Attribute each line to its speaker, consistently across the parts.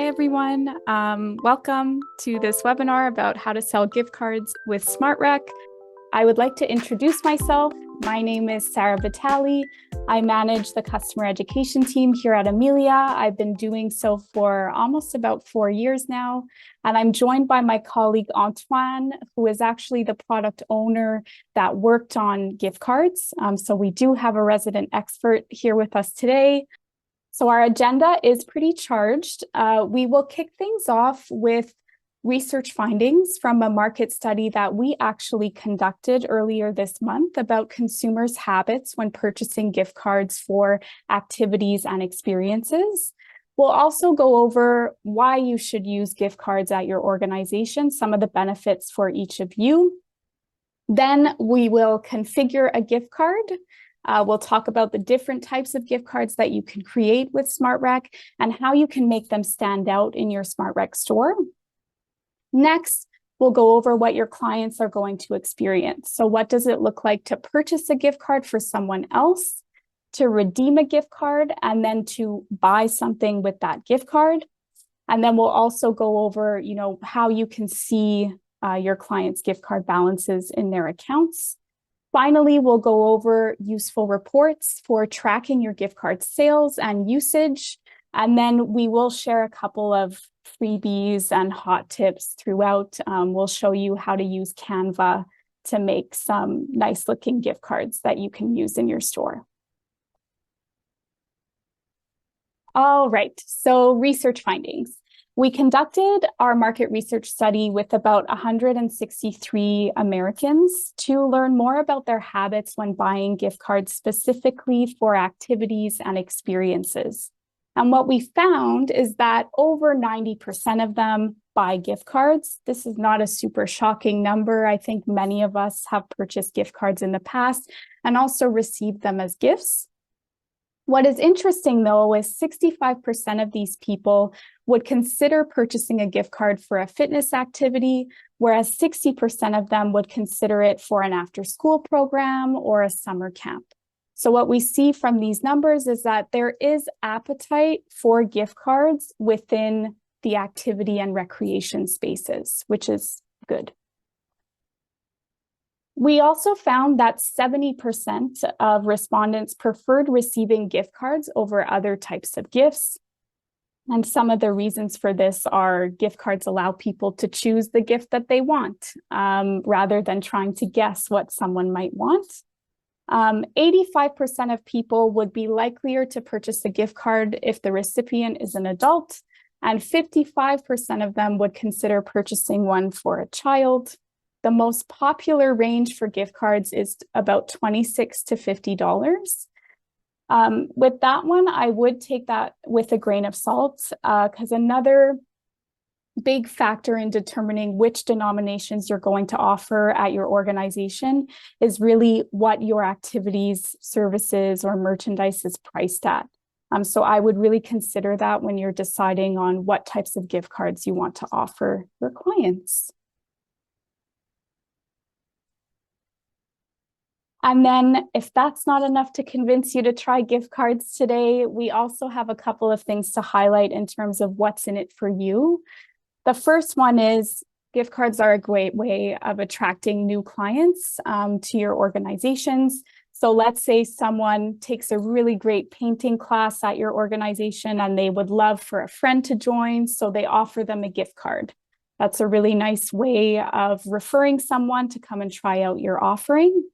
Speaker 1: Hi, everyone. Welcome to this webinar about how to sell gift cards with SmartRec. I would like to introduce myself. My name is Sarah Vitale. I manage the customer education team here at Amelia. I've been doing so for almost about 4 years now. And I'm joined by my colleague, Antoine, who is actually the product owner that worked on gift cards. So we do have a resident expert here with us today. So our agenda is pretty charged. We will kick things off with research findings from a market study that we actually conducted earlier this month about consumers' habits when purchasing gift cards for activities and experiences. We'll also go over why you should use gift cards at your organization, some of the benefits for each of you. Then we will configure a gift card. We'll talk about the different types of gift cards that you can create with SmartRec and how you can make them stand out in your SmartRec store. Next, we'll go over what your clients are going to experience. So what does it look like to purchase a gift card for someone else, to redeem a gift card, and then to buy something with that gift card? And then we'll also go over, how you can see your clients' gift card balances in their accounts. Finally, we'll go over useful reports for tracking your gift card sales and usage. And then we will share a couple of freebies and hot tips throughout. We'll show you how to use Canva to make some nice looking gift cards that you can use in your store. All right, so research findings. We conducted our market research study with about 163 Americans to learn more about their habits when buying gift cards specifically for activities and experiences. And what we found is that over 90% of them buy gift cards. This is not a super shocking number. I think many of us have purchased gift cards in the past and also received them as gifts. What is interesting, though, is 65% of these people would consider purchasing a gift card for a fitness activity, whereas 60% of them would consider it for an after-school program or a summer camp. So what we see from these numbers is that there is appetite for gift cards within the activity and recreation spaces, which is good. We also found that 70% of respondents preferred receiving gift cards over other types of gifts. And some of the reasons for this are gift cards allow people to choose the gift that they want, rather than trying to guess what someone might want. 85% of people would be likelier to purchase a gift card if the recipient is an adult, and 55% of them would consider purchasing one for a child. The most popular range for gift cards is about $26 to $50. With that one, I would take that with a grain of salt, because another big factor in determining which denominations you're going to offer at your organization is really what your activities, services, or merchandise is priced at. So I would really consider that when you're deciding on what types of gift cards you want to offer your clients. And then if that's not enough to convince you to try gift cards today, we also have a couple of things to highlight in terms of what's in it for you. The first one is gift cards are a great way of attracting new clients to your organizations. So let's say someone takes a really great painting class at your organization and they would love for a friend to join, so they offer them a gift card. That's a really nice way of referring someone to come and try out your offering.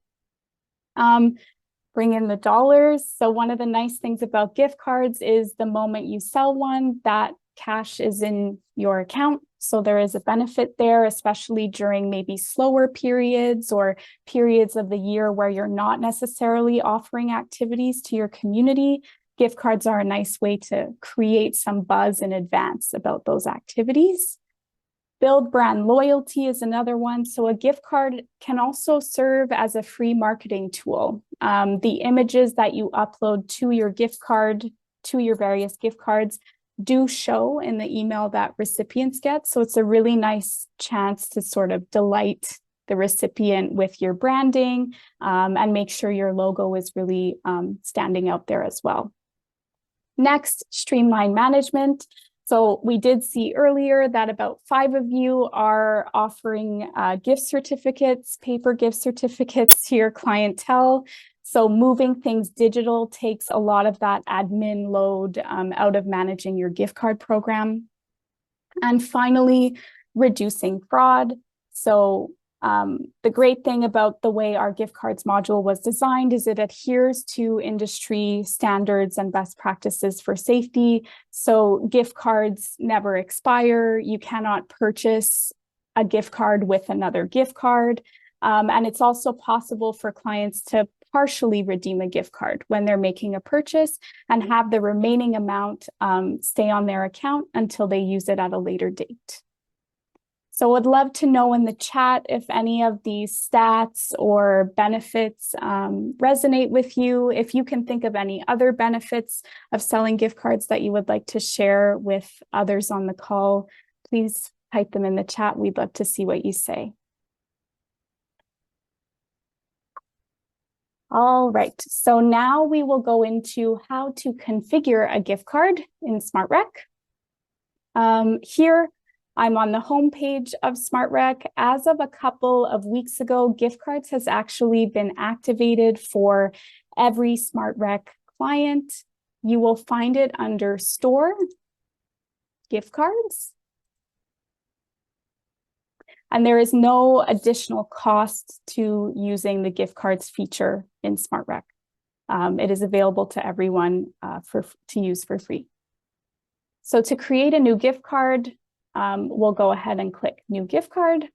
Speaker 1: Bring in the dollars. So one of the nice things about gift cards is the moment you sell one, that cash is in your account. So there is a benefit there, especially during maybe slower periods or periods of the year where you're not necessarily offering activities to your community. Gift cards are a nice way to create some buzz in advance about those activities. Build brand loyalty is another one. So a gift card can also serve as a free marketing tool. The images that you upload to your gift card, to your various gift cards, do show in the email that recipients get. So it's a really nice chance to sort of delight the recipient with your branding and make sure your logo is really standing out there as well. Next, streamline management. So we did see earlier that about 5 of you are offering gift certificates, paper gift certificates to your clientele. So moving things digital takes a lot of that admin load out of managing your gift card program. And finally, reducing fraud. So the great thing about the way our gift cards module was designed is it adheres to industry standards and best practices for safety. So gift cards never expire. You cannot purchase a gift card with another gift card. And it's also possible for clients to partially redeem a gift card when they're making a purchase and have the remaining amount stay on their account until they use it at a later date. So I'd love to know in the chat if any of these stats or benefits resonate with you. If you can think of any other benefits of selling gift cards that you would like to share with others on the call, please type them in the chat. We'd love to see what you say. All right, so now we will go into how to configure a gift card in SmartRec. Here, I'm on the homepage of SmartRec. As of a couple of weeks ago, gift cards has actually been activated for every SmartRec client. You will find it under Store, Gift Cards. And there is no additional cost to using the gift cards feature in SmartRec. It is available to everyone to use for free. So to create a new gift card, we'll go ahead and click New Gift Card.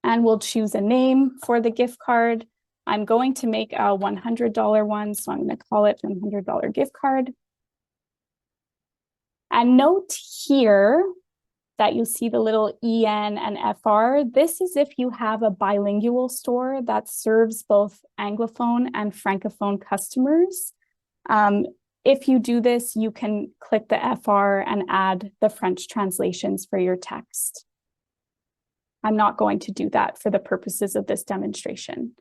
Speaker 1: And we'll choose a name for the gift card. I'm going to make a $100 one, so I'm going to call it $100 gift card. And note here that you see the little EN and FR. This is if you have a bilingual store that serves both Anglophone and Francophone customers. If you do this, you can click the FR and add the French translations for your text. I'm not going to do that for the purposes of this demonstration.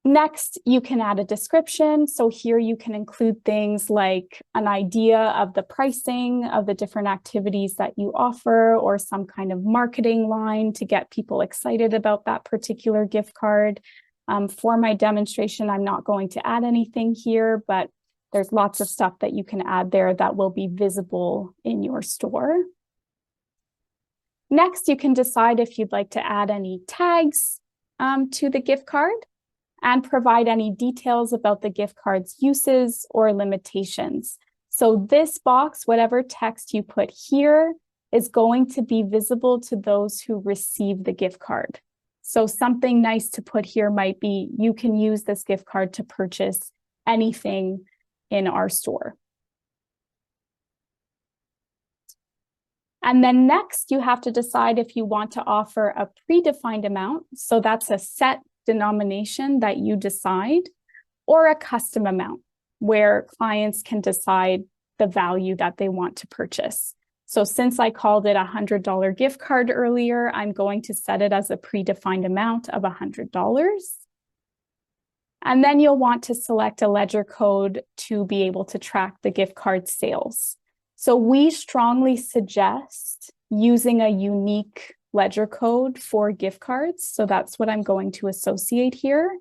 Speaker 1: Next, you can add a description. So here you can include things like an idea of the pricing of the different activities that you offer, or some kind of marketing line to get people excited about that particular gift card. For my demonstration, I'm not going to add anything here, but there's lots of stuff that you can add there that will be visible in your store. Next, you can decide if you'd like to add any tags to the gift card and provide any details about the gift card's uses or limitations. So this box, whatever text you put here, is going to be visible to those who receive the gift card. So something nice to put here might be, you can use this gift card to purchase anything in our store. And then next, you have to decide if you want to offer a predefined amount. So that's a set denomination that you decide, or a custom amount where clients can decide the value that they want to purchase. So since I called it a $100 gift card earlier, I'm going to set it as a predefined amount of $100. And then you'll want to select a ledger code to be able to track the gift card sales. So we strongly suggest using a unique ledger code for gift cards. So that's what I'm going to associate here.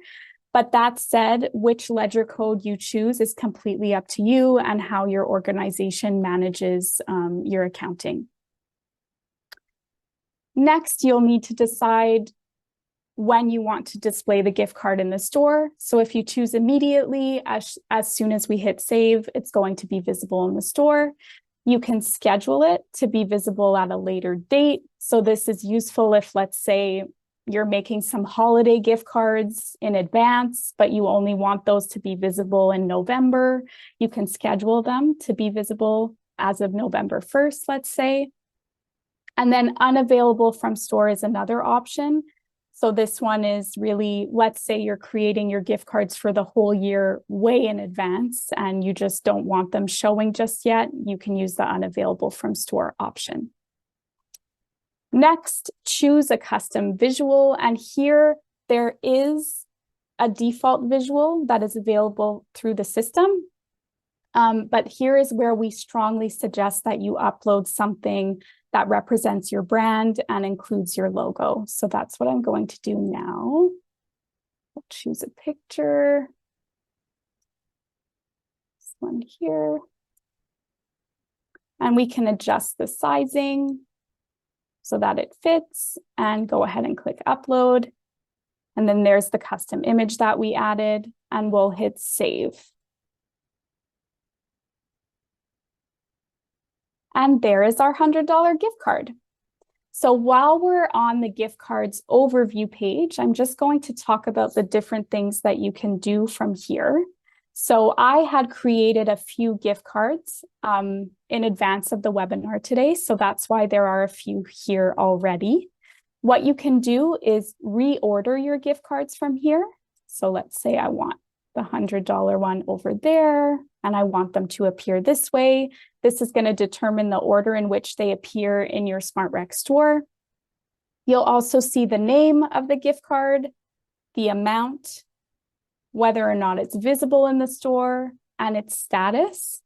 Speaker 1: But that said, which ledger code you choose is completely up to you and how your organization manages your accounting. Next, you'll need to decide when you want to display the gift card in the store. So if you choose immediately, as soon as we hit save, it's going to be visible in the store. You can schedule it to be visible at a later date. So this is useful if, let's say, you're making some holiday gift cards in advance, but you only want those to be visible in November. You can schedule them to be visible as of November 1st, let's say. And then unavailable from store is another option. So this one is really, let's say you're creating your gift cards for the whole year way in advance and you just don't want them showing just yet. You can use the unavailable from store option. Next, choose a custom visual. And here there is a default visual that is available through the system. But here is where we strongly suggest that you upload something that represents your brand and includes your logo. So that's what I'm going to do now. I'll choose a picture. This one here. And we can adjust the sizing so that it fits and go ahead and click upload. And then there's the custom image that we added, and we'll hit save. And there is our $100 gift card. So while we're on the gift cards overview page, I'm just going to talk about the different things that you can do from here. So I had created a few gift cards in advance of the webinar today. So that's why there are a few here already. What you can do is reorder your gift cards from here. So let's say I want the $100 one over there, and I want them to appear this way. This is going to determine the order in which they appear in your SmartRec store. You'll also see the name of the gift card, the amount, whether or not it's visible in the store, and its status.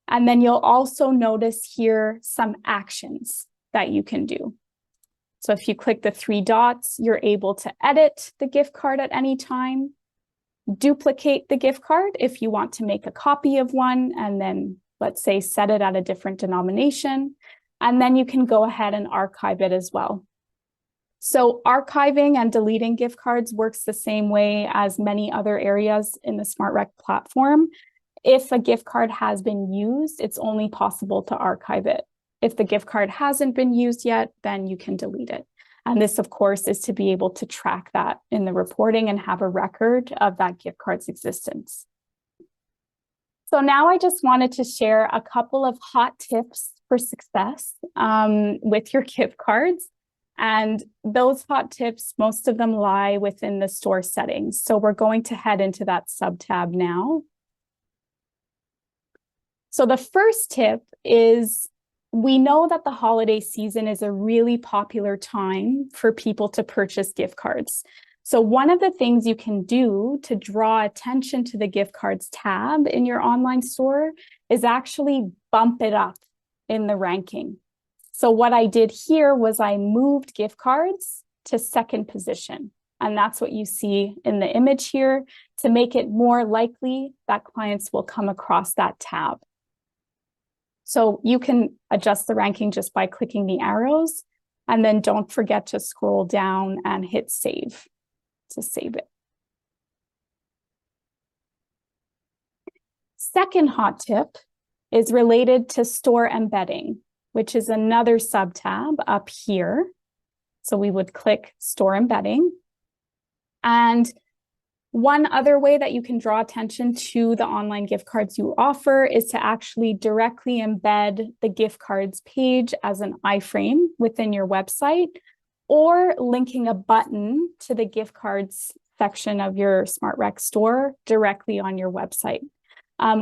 Speaker 1: And then you'll also notice here some actions that you can do. So if you click the 3 dots, you're able to edit the gift card at any time, duplicate the gift card if you want to make a copy of one, and then let's say set it at a different denomination, and then you can go ahead and archive it as well. So archiving and deleting gift cards works the same way as many other areas in the SmartRec platform. If a gift card has been used, it's only possible to archive it. If the gift card hasn't been used yet, then you can delete it. And this, of course, is to be able to track that in the reporting and have a record of that gift card's existence. So now I just wanted to share a couple of hot tips for success with your gift cards. And those hot tips, most of them lie within the store settings. So we're going to head into that sub-tab now. So the first tip is, we know that the holiday season is a really popular time for people to purchase gift cards. So one of the things you can do to draw attention to the gift cards tab in your online store is actually bump it up in the ranking. So what I did here was I moved gift cards to 2nd position. And that's what you see in the image here to make it more likely that clients will come across that tab. So you can adjust the ranking just by clicking the arrows, and then don't forget to scroll down and hit save to save it. Second hot tip is related to store embedding, which is another sub-tab up here. So we would click store embedding. And one other way that you can draw attention to the online gift cards you offer is to actually directly embed the gift cards page as an iframe within your website, or linking a button to the gift cards section of your SmartRec store directly on your website.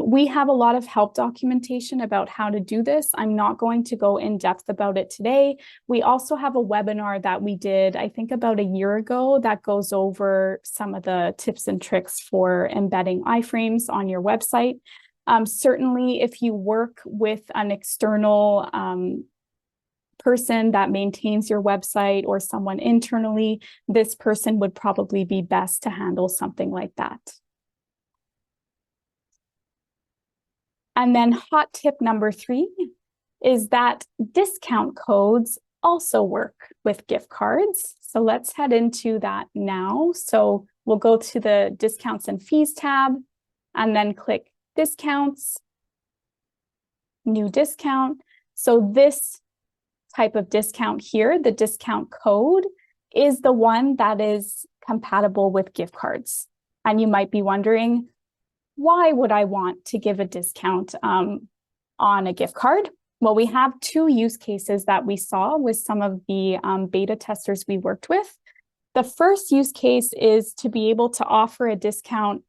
Speaker 1: We have a lot of help documentation about how to do this. I'm not going to go in depth about it today. We also have a webinar that we did, I think about a year ago, that goes over some of the tips and tricks for embedding iframes on your website. Certainly, if you work with an external person that maintains your website or someone internally, this person would probably be best to handle something like that. And then hot tip number 3 is that discount codes also work with gift cards. So let's head into that now. So we'll go to the discounts and fees tab and then click discounts, new discount. So this type of discount here, the discount code, is the one that is compatible with gift cards. And you might be wondering, why would I want to give a discount on a gift card? Well, we have 2 use cases that we saw with some of the beta testers we worked with. The first use case is to be able to offer a discount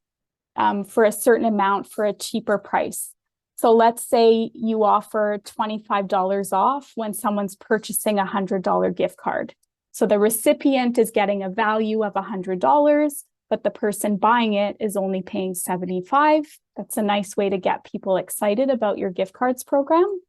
Speaker 1: for a certain amount for a cheaper price. So let's say you offer $25 off when someone's purchasing a $100 gift card. So the recipient is getting a value of $100, but the person buying it is only paying $75. That's a nice way to get people excited about your gift cards program.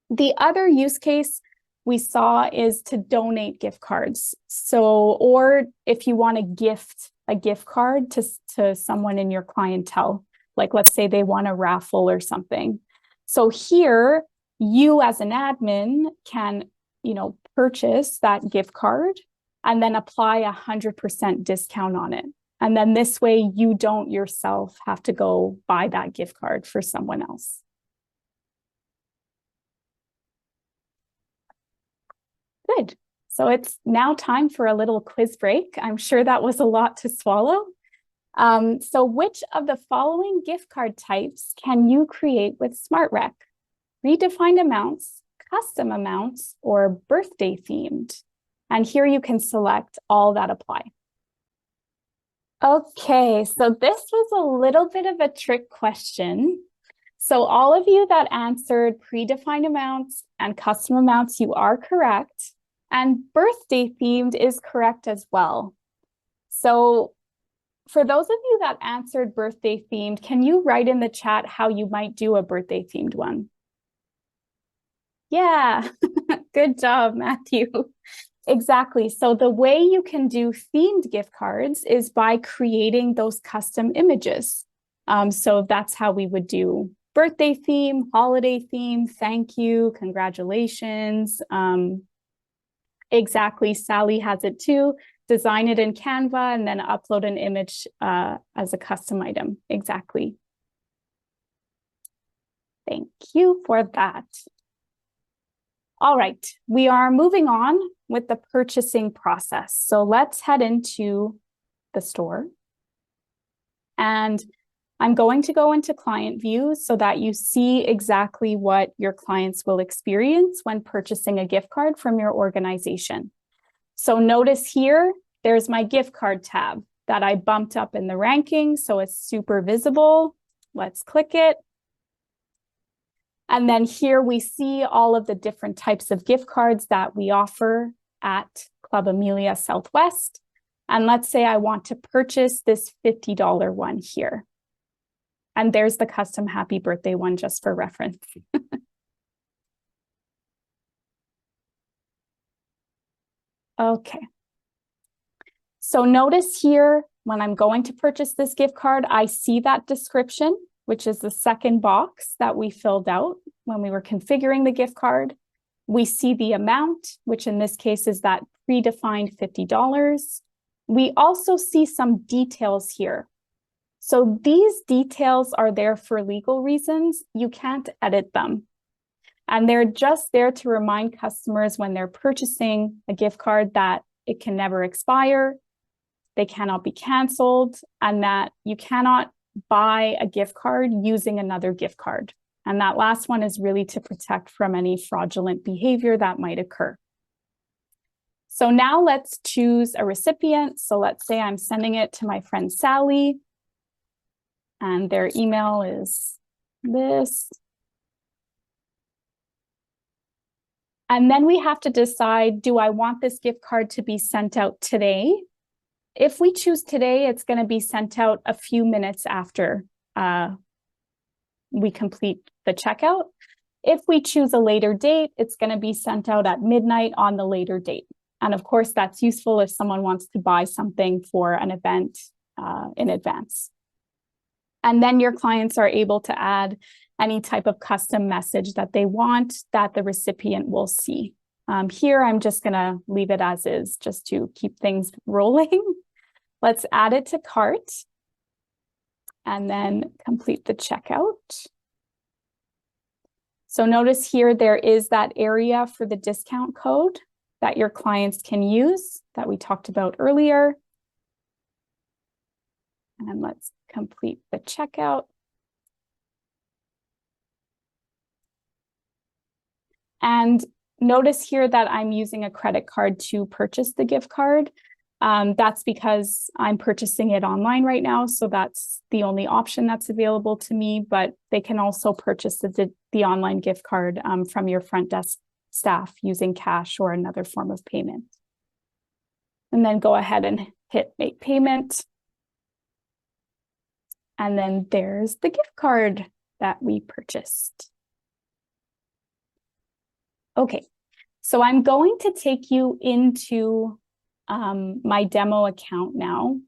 Speaker 1: The other use case we saw is to donate gift cards. So, or if you want to gift a gift card to someone in your clientele, like let's say they want a raffle or something. So here, you as an admin can, purchase that gift card and then apply 100% discount on it. And then this way you don't yourself have to go buy that gift card for someone else. Good. So it's now time for a little quiz break. I'm sure that was a lot to swallow. So which of the following gift card types can you create with SmartRec? Redefined amounts, custom amounts, or birthday themed? And here you can select all that apply. Okay, so this was a little bit of a trick question. So all of you that answered predefined amounts and custom amounts, you are correct. And birthday themed is correct as well. So for those of you that answered birthday themed, can you write in the chat how you might do a birthday themed one? Yeah, good job, Matthew. Exactly. So the way you can do themed gift cards is by creating those custom images. So that's how we would do birthday theme, holiday theme, thank you, congratulations. Exactly. Sally has it too. Design it in Canva and then upload an image as a custom item. Exactly. Thank you for that. All right, we are moving on with the purchasing process. So let's head into the store. And I'm going to go into client view so that you see exactly what your clients will experience when purchasing a gift card from your organization. So notice here, there's my gift card tab that I bumped up in the ranking, so it's super visible. Let's click it. And then here we see all of the different types of gift cards that we offer at Club Amelia Southwest. And let's say I want to purchase this $50 one here. And there's the custom happy birthday one just for reference. Okay. So notice here, when I'm going to purchase this gift card, I see that description, which is the second box that we filled out when we were configuring the gift card. We see the amount, which in this case is that predefined $50. We also see some details here. So these details are there for legal reasons. You can't edit them. And they're just there to remind customers when they're purchasing a gift card that it can never expire, they cannot be canceled, and that you cannot buy a gift card using another gift card. And that last one is really to protect from any fraudulent behavior that might occur. So now let's choose a recipient. So let's say I'm sending it to my friend Sally, and their email is this. And then we have to decide, do I want this gift card to be sent out today? If we choose today, it's going to be sent out a few minutes after we complete the checkout. If we choose a later date, it's going to be sent out at midnight on the later date. And of course, that's useful if someone wants to buy something for an event in advance. And then your clients are able to add any type of custom message that they want that the recipient will see. Here, I'm just going to leave it as is just to keep things rolling. Let's add it to cart and then complete the checkout. So notice here, there is that area for the discount code that your clients can use that we talked about earlier. And let's complete the checkout. And notice here that I'm using a credit card to purchase the gift card. That's because I'm purchasing it online right now, so that's the only option that's available to me, but they can also purchase the online gift card from your front desk staff using cash or another form of payment. And then go ahead and hit make payment. And then there's the gift card that we purchased. Okay, so I'm going to take you into my demo account now,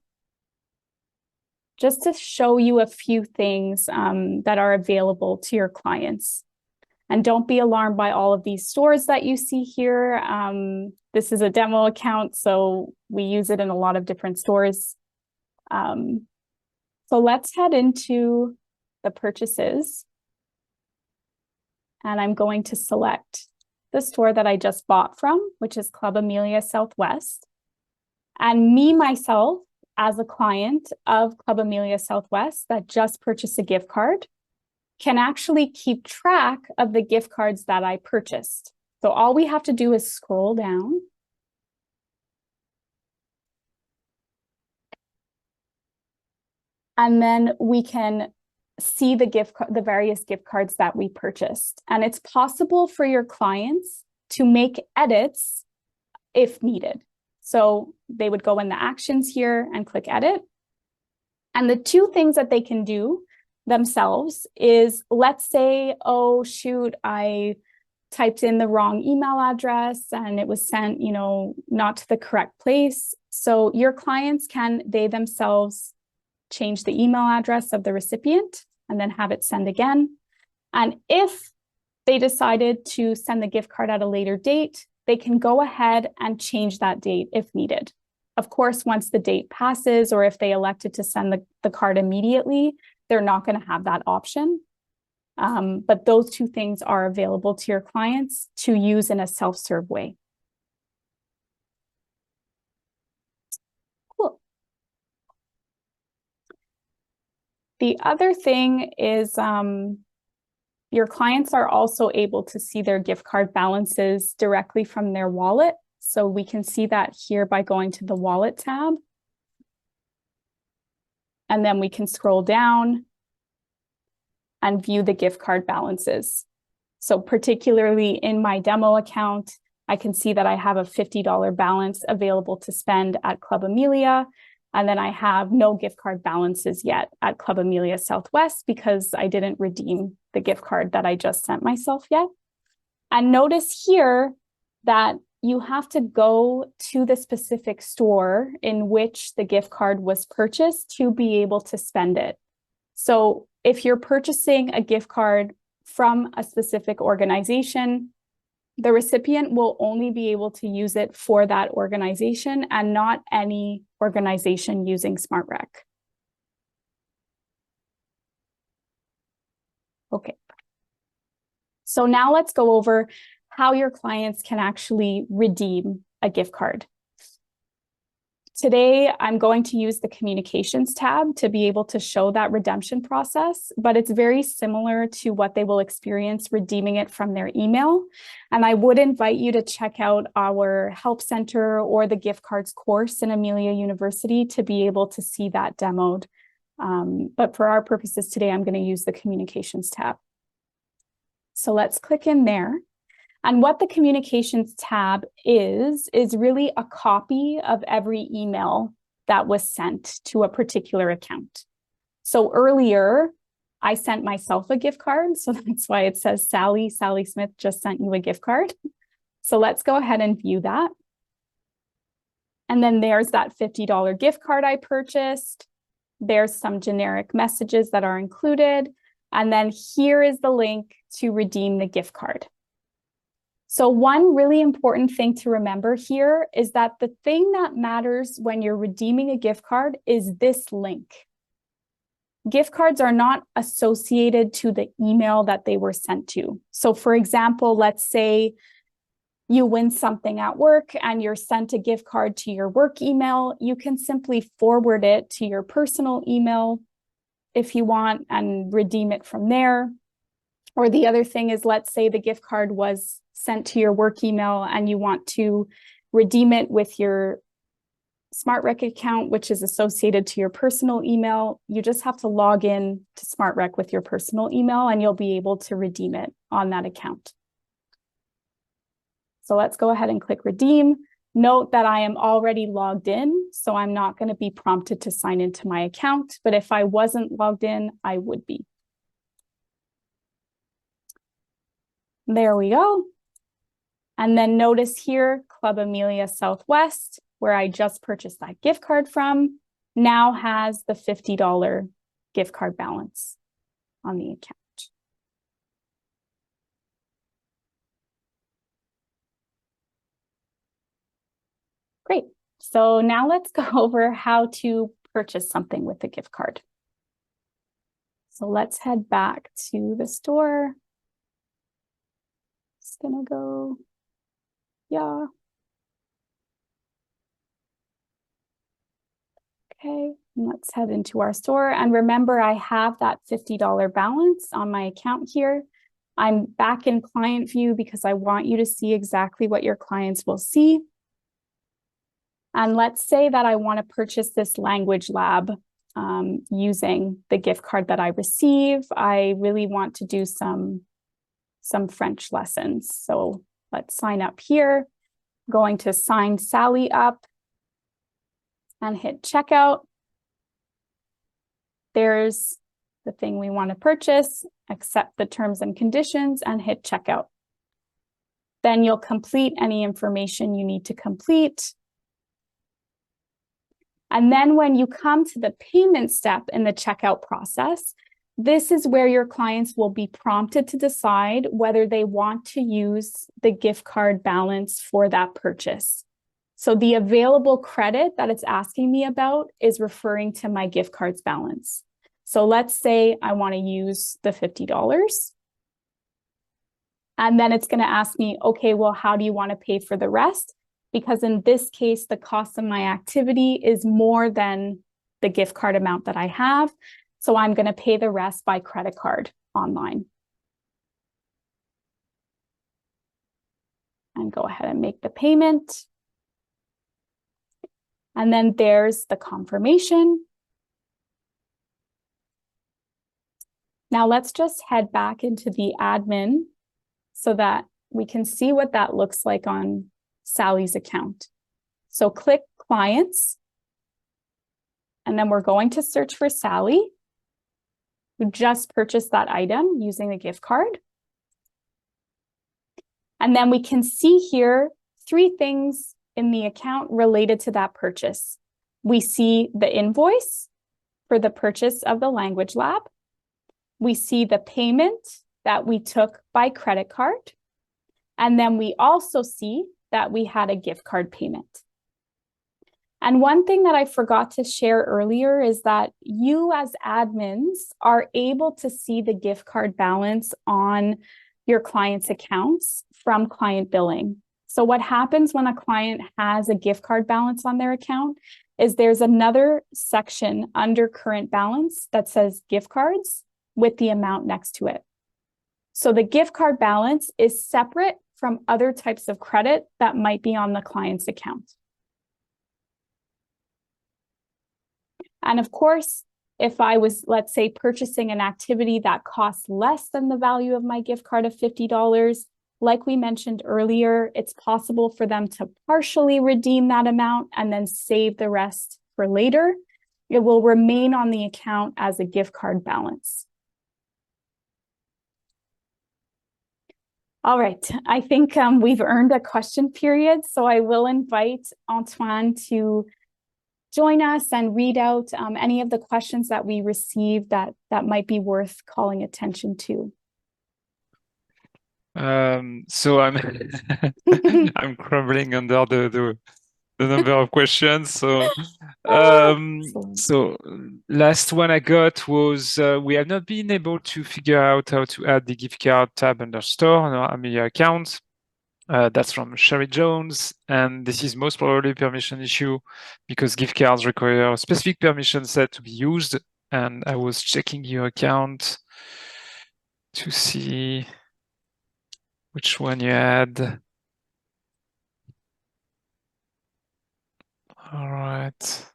Speaker 1: just to show you a few things that are available to your clients. And don't be alarmed by all of these stores that you see here. This is a demo account, so we use it in a lot of different stores. So let's head into the purchases. And I'm going to select the store that I just bought from, which is Club Amelia Southwest. And me, myself, as a client of Club Amelia Southwest that just purchased a gift card, can actually keep track of the gift cards that I purchased. So all we have to do is scroll down. And then we can see the various gift cards that we purchased. And it's possible for your clients to make edits if needed. So they would go in the actions here and click edit. And the two things that they can do themselves is, let's say, oh, shoot, I typed in the wrong email address and it was sent, not to the correct place. So your clients they themselves change the email address of the recipient and then have it send again. And if they decided to send the gift card at a later date, they can go ahead and change that date if needed. Of course, once the date passes, or if they elected to send the card immediately, they're not going to have that option. But those two things are available to your clients to use in a self-serve way. Cool. The other thing is your clients are also able to see their gift card balances directly from their wallet. So we can see that here by going to the Wallet tab. And then we can scroll down and view the gift card balances. So particularly in my demo account, I can see that I have a $50 balance available to spend at Club Amelia. And then I have no gift card balances yet at Club Amelia Southwest because I didn't redeem the gift card that I just sent myself yet. And notice here that you have to go to the specific store in which the gift card was purchased to be able to spend it. So if you're purchasing a gift card from a specific organization, the recipient will only be able to use it for that organization and not any organization using SmartRec. Okay. So now let's go over how your clients can actually redeem a gift card. Today, I'm going to use the Communications tab to be able to show that redemption process, but it's very similar to what they will experience redeeming it from their email. And I would invite you to check out our Help Center or the gift cards course in Amelia University to be able to see that demoed. But for our purposes today, I'm going to use the Communications tab. So let's click in there. And what the Communications tab is really a copy of every email that was sent to a particular account. So earlier, I sent myself a gift card. So that's why it says Sally Smith just sent you a gift card. So let's go ahead and view that. And then there's that $50 gift card I purchased. There's some generic messages that are included. And then here is the link to redeem the gift card. So one really important thing to remember here is that the thing that matters when you're redeeming a gift card is this link. Gift cards are not associated to the email that they were sent to. So for example, let's say you win something at work and you're sent a gift card to your work email. You can simply forward it to your personal email if you want and redeem it from there. Or the other thing is, let's say the gift card was sent to your work email and you want to redeem it with your SmartRec account, which is associated to your personal email. You just have to log in to SmartRec with your personal email and you'll be able to redeem it on that account. So let's go ahead and click redeem. Note that I am already logged in, so I'm not going to be prompted to sign into my account, but if I wasn't logged in, I would be. There we go. And then notice here, Club Amelia Southwest, where I just purchased that gift card from, now has the $50 gift card balance on the account. Great. So now let's go over how to purchase something with a gift card. So let's head back to the store. Just gonna go, yeah. Okay, and let's head into our store. And remember, I have that $50 balance on my account here. I'm back in client view because I want you to see exactly what your clients will see. And let's say that I want to purchase this language lab using the gift card that I receive. I really want to do some French lessons. So let's sign up here. Going to sign Sally up and hit checkout. There's the thing we want to purchase, accept the terms and conditions, and hit checkout. Then you'll complete any information you need to complete. And then when you come to the payment step in the checkout process, this is where your clients will be prompted to decide whether they want to use the gift card balance for that purchase. So the available credit that it's asking me about is referring to my gift cards balance. So let's say I want to use the $50. And then it's going to ask me, okay, well, how do you want to pay for the rest? Because in this case, the cost of my activity is more than the gift card amount that I have. So I'm going to pay the rest by credit card online. And go ahead and make the payment. And then there's the confirmation. Now let's just head back into the admin so that we can see what that looks like on Sally's account. So click Clients, and then we're going to search for Sally, who just purchased that item using the gift card. And then we can see here 3 things in the account related to that purchase. We see the invoice for the purchase of the language lab. We see the payment that we took by credit card. And then we also see that we had a gift card payment. And one thing that I forgot to share earlier is that you as admins are able to see the gift card balance on your client's accounts from client billing. So what happens when a client has a gift card balance on their account is there's another section under current balance that says gift cards with the amount next to it. So the gift card balance is separate from other types of credit that might be on the client's account. And of course, if I was, let's say, purchasing an activity that costs less than the value of my gift card of $50, like we mentioned earlier, it's possible for them to partially redeem that amount and then save the rest for later. It will remain on the account as a gift card balance. All right, I think we've earned a question period, so I will invite Antoine to join us and read out any of the questions that we received that might be worth calling attention to.
Speaker 2: So I'm I'm crumbling under the number of questions. So so last one I got was we have not been able to figure out how to add the gift card tab under store on our Amelia account. That's from Sherry Jones, and this is most probably a permission issue because gift cards require a specific permission set to be used. And I was checking your account to see which one you had. All right.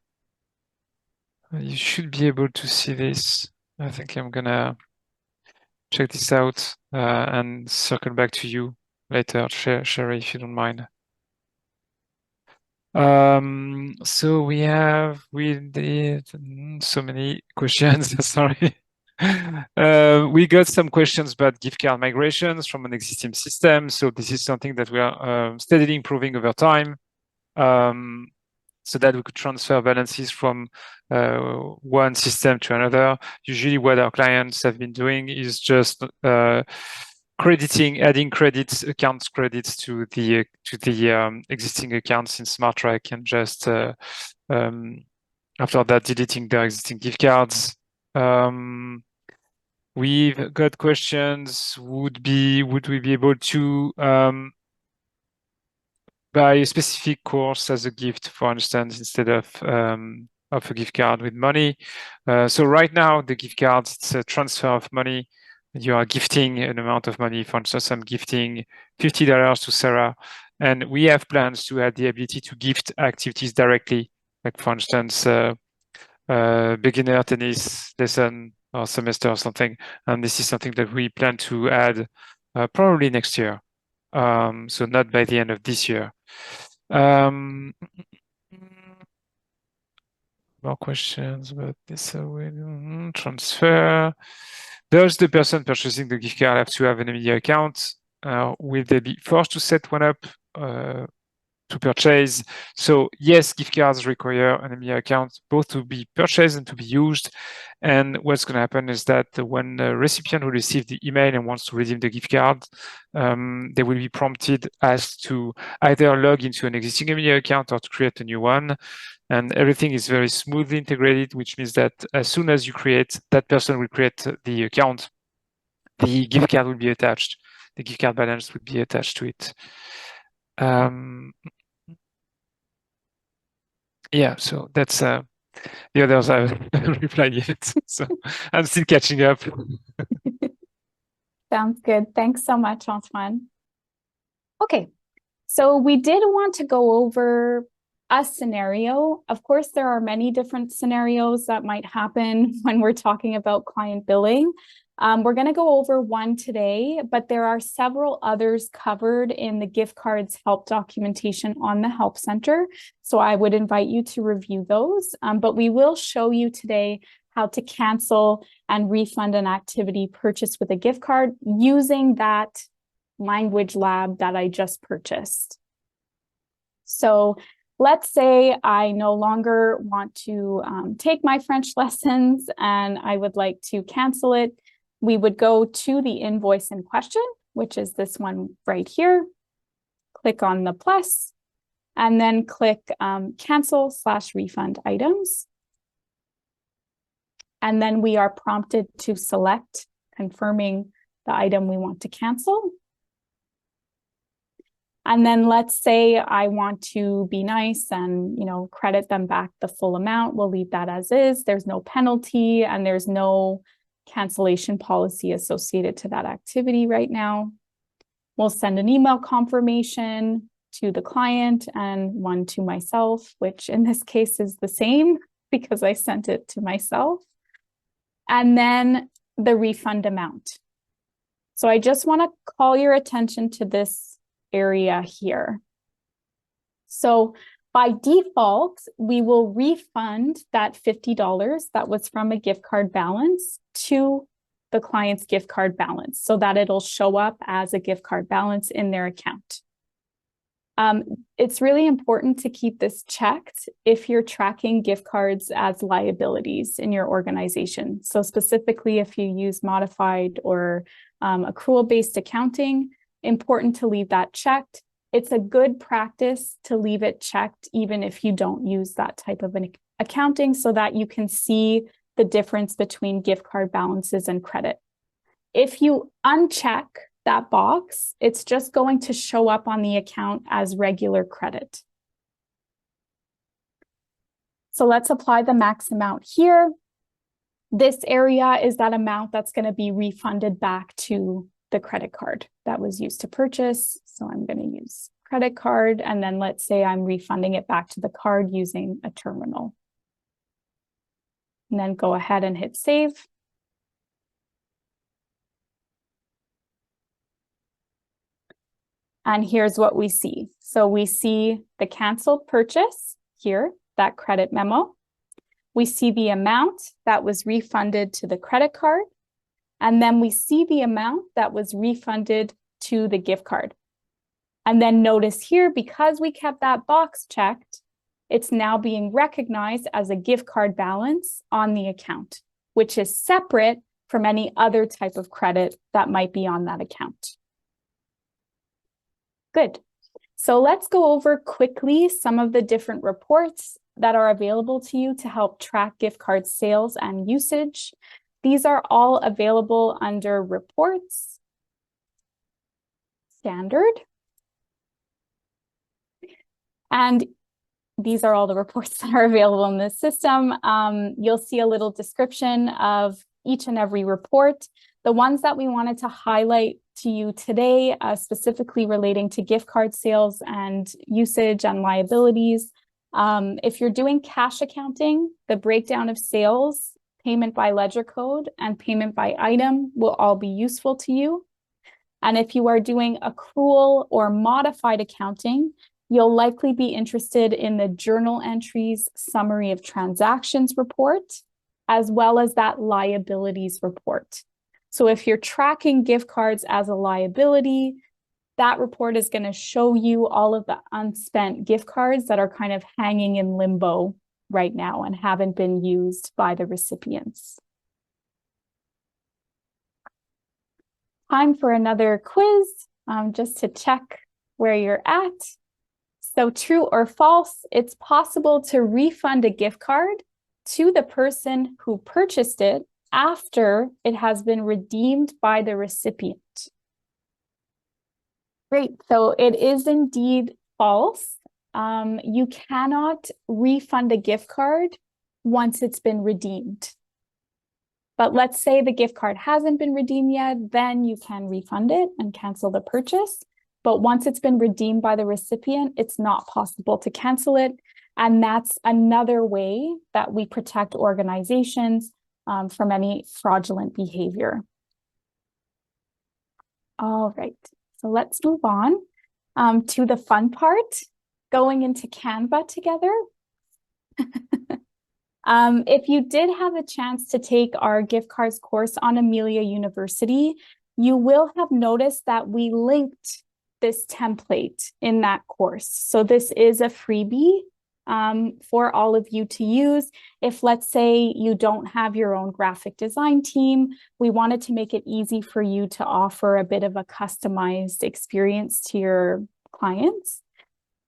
Speaker 2: You should be able to see this. I think I'm gonna check this out and circle back to you later, Sherry, if you don't mind. So we did so many questions. Sorry. We got some questions about gift card migrations from an existing system. So this is something that we are steadily improving over time, so that we could transfer balances from one system to another. Usually what our clients have been doing is just adding credits, accounts credits to the existing accounts in SmartRec, and just after that deleting their existing gift cards. We've got questions. Would we be able to buy a specific course as a gift, for instance, instead of a gift card with money? So right now, the gift cards, it's a transfer of money. You are gifting an amount of money. For instance, I'm gifting $50 to Sarah, and we have plans to add the ability to gift activities directly, like for instance, beginner tennis lesson or semester or something. And this is something that we plan to add probably next year. So not by the end of this year. More questions about this transfer. Does the person purchasing the gift card have to have an media account? Will they be forced to set one up to purchase? So yes, gift cards require an media account both to be purchased and to be used. And what's going to happen is that when the recipient will receive the email and wants to redeem the gift card, they will be prompted as to either log into an existing media account or to create a new one. And everything is very smoothly integrated, which means that as soon as you create, that person will create the account, the gift card will be attached, the gift card balance will be attached to it. Yeah, so that's the others I haven't replied yet, so I'm still catching up.
Speaker 1: Sounds good. Thanks so much, Antoine. Okay, so we did want to go over a scenario. Of course, there are many different scenarios that might happen when we're talking about client billing. We're going to go over one today, but there are several others covered in the gift cards help documentation on the Help Center. So I would invite you to review those. But we will show you today how to cancel and refund an activity purchased with a gift card using that language lab that I just purchased. So let's say I no longer want to take my French lessons and I would like to cancel it. We would go to the invoice in question, which is this one right here. Click on the plus, and then click cancel/refund items. And then we are prompted to select, confirming the item we want to cancel. And then let's say I want to be nice and, credit them back the full amount. We'll leave that as is. There's no penalty and there's no cancellation policy associated to that activity right now. We'll send an email confirmation to the client and one to myself, which in this case is the same because I sent it to myself. And then the refund amount. So I just want to call your attention to this area here. So by default, we will refund that $50 that was from a gift card balance to the client's gift card balance so that it'll show up as a gift card balance in their account. It's really important to keep this checked if you're tracking gift cards as liabilities in your organization. So specifically, if you use modified or accrual-based accounting, important to leave that checked. It's a good practice to leave it checked even if you don't use that type of an accounting so that you can see the difference between gift card balances and credit. If you uncheck that box, it's just going to show up on the account as regular credit. So let's apply the max amount here. This area is that amount that's going to be refunded back to the credit card that was used to purchase. So I'm going to use credit card, and then let's say I'm refunding it back to the card using a terminal. And then go ahead and hit save. And here's what we see. So we see the canceled purchase here, that credit memo. We see the amount that was refunded to the credit card. And then we see the amount that was refunded to the gift card. And then notice here, because we kept that box checked, it's now being recognized as a gift card balance on the account, which is separate from any other type of credit that might be on that account. Good. So let's go over quickly some of the different reports that are available to you to help track gift card sales and usage. These are all available under Reports, Standard. And these are all the reports that are available in this system. You'll see a little description of each and every report. The ones that we wanted to highlight to you today, specifically relating to gift card sales and usage and liabilities. If you're doing cash accounting, the breakdown of sales, payment by ledger code, and payment by item will all be useful to you. And if you are doing accrual or modified accounting, you'll likely be interested in the journal entries summary of transactions report, as well as that liabilities report. So if you're tracking gift cards as a liability, that report is going to show you all of the unspent gift cards that are kind of hanging in limbo right now and haven't been used by the recipients. Time for another quiz, just to check where you're at. So true or false, it's possible to refund a gift card to the person who purchased it after it has been redeemed by the recipient. Great, so it is indeed false. You cannot refund a gift card once it's been redeemed. But let's say the gift card hasn't been redeemed yet, then you can refund it and cancel the purchase. But once it's been redeemed by the recipient, it's not possible to cancel it. And that's another way that we protect organizations from any fraudulent behavior. All right, so let's move on to the fun part, going into Canva together. If you did have a chance to take our gift cards course on Amelia University, you will have noticed that we linked this template in that course. So this is a freebie for all of you to use. If, let's say, you don't have your own graphic design team, we wanted to make it easy for you to offer a bit of a customized experience to your clients.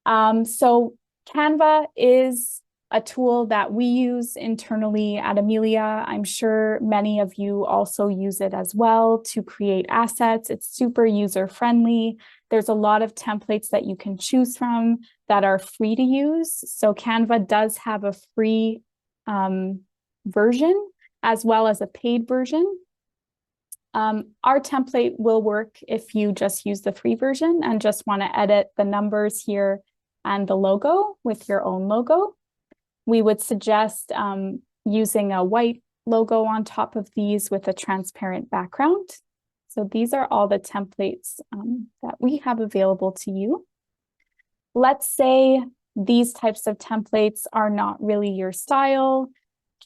Speaker 1: So Canva is a tool that we use internally at Amelia. I'm sure many of you also use it as well to create assets. It's super user-friendly. There's a lot of templates that you can choose from that are free to use. So Canva does have a free version as well as a paid version. Our template will work if you just use the free version and just want to edit the numbers here and the logo with your own logo. We would suggest using a white logo on top of these with a transparent background. So these are all the templates that we have available to you. Let's say these types of templates are not really your style.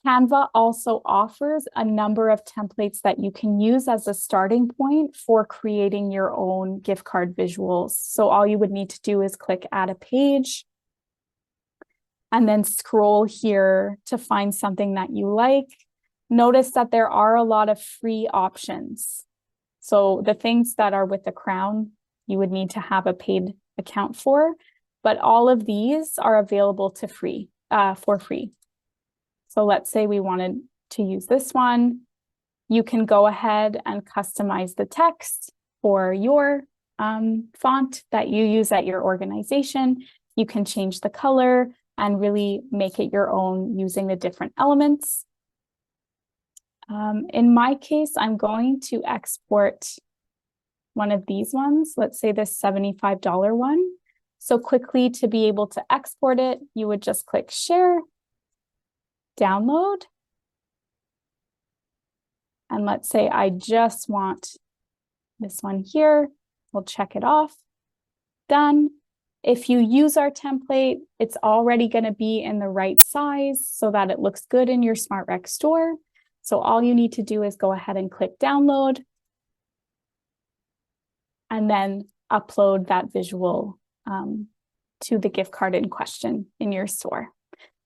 Speaker 1: Canva also offers a number of templates that you can use as a starting point for creating your own gift card visuals. So all you would need to do is click Add a Page, and then scroll here to find something that you like. Notice that there are a lot of free options. So the things that are with the crown, you would need to have a paid account for, but all of these are available for free. So let's say we wanted to use this one. You can go ahead and customize the text for your font that you use at your organization. You can change the color and really make it your own using the different elements. In my case, I'm going to export one of these ones, let's say this $75 one. So quickly, to be able to export it, you would just click Share, Download. And let's say I just want this one here. We'll check it off. done. If you use our template, it's already going to be in the right size so that it looks good in your SmartRec store. So all you need to do is go ahead and click download and then upload that visual to the gift card in question in your store.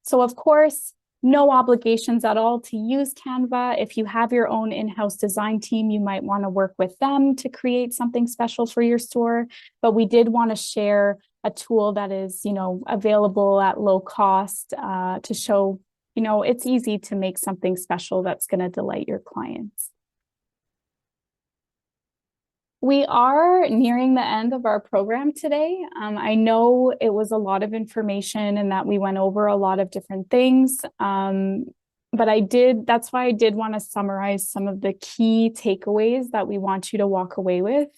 Speaker 1: So of course, no obligations at all to use Canva. If you have your own in-house design team, you might want to work with them to create something special for your store. But we did want to share a tool that is, available at low cost to show, it's easy to make something special that's going to delight your clients. We are nearing the end of our program today. I know it was a lot of information and that we went over a lot of different things, but that's why I did want to summarize some of the key takeaways that we want you to walk away with.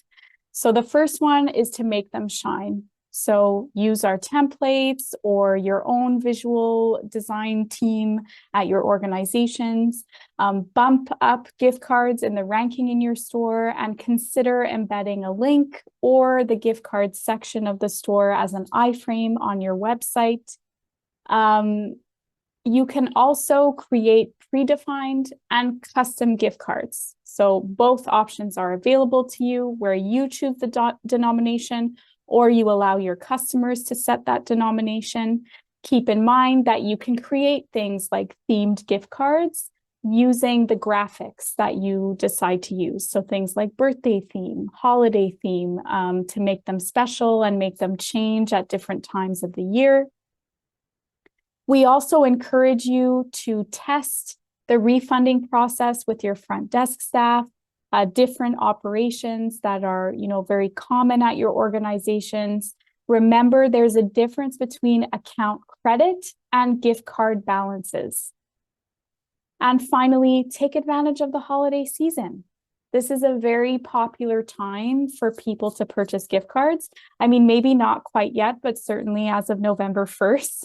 Speaker 1: So the first one is to make them shine. So use our templates or your own visual design team at your organizations. Bump up gift cards in the ranking in your store and consider embedding a link or the gift cards section of the store as an iframe on your website. You can also create predefined and custom gift cards. So both options are available to you where you choose the denomination or you allow your customers to set that denomination. Keep in mind that you can create things like themed gift cards using the graphics that you decide to use. So things like birthday theme, holiday theme, to make them special and make them change at different times of the year. We also encourage you to test the refunding process with your front desk staff, different operations that are, very common at your organizations. Remember, there's a difference between account credit and gift card balances. And finally, take advantage of the holiday season. This is a very popular time for people to purchase gift cards. I mean, maybe not quite yet, but certainly as of November 1st.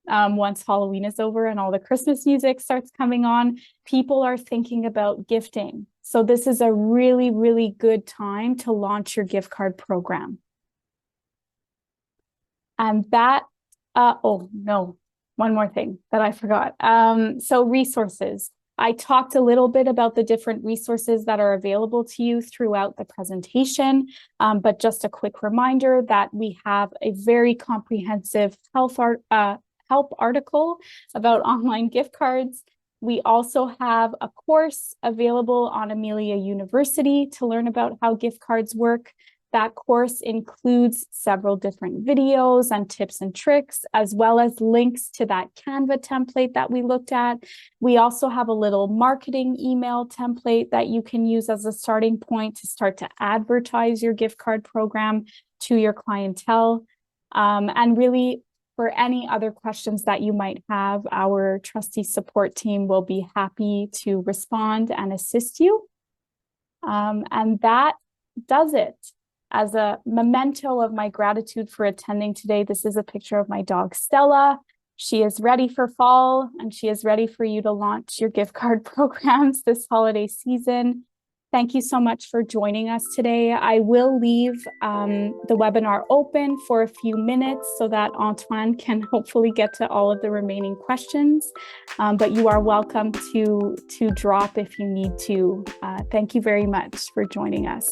Speaker 1: Once Halloween is over and all the Christmas music starts coming on, people are thinking about gifting. So this is a really, really good time to launch your gift card program. And that, one more thing that I forgot. So resources. I talked a little bit about the different resources that are available to you throughout the presentation, but just a quick reminder that we have a very comprehensive help article about online gift cards. We also have a course available on Amelia University to learn about how gift cards work. That course includes several different videos and tips and tricks, as well as links to that Canva template that we looked at. We also have a little marketing email template that you can use as a starting point to start to advertise your gift card program to your clientele. And really, for any other questions that you might have, our trustee support team will be happy to respond and assist you. And that does it. As a memento of my gratitude for attending today, this is a picture of my dog, Stella. She is ready for fall and she is ready for you to launch your gift card programs this holiday season. Thank you so much for joining us today. I will leave the webinar open for a few minutes so that Antoine can hopefully get to all of the remaining questions, but you are welcome to drop if you need to. Thank you very much for joining us.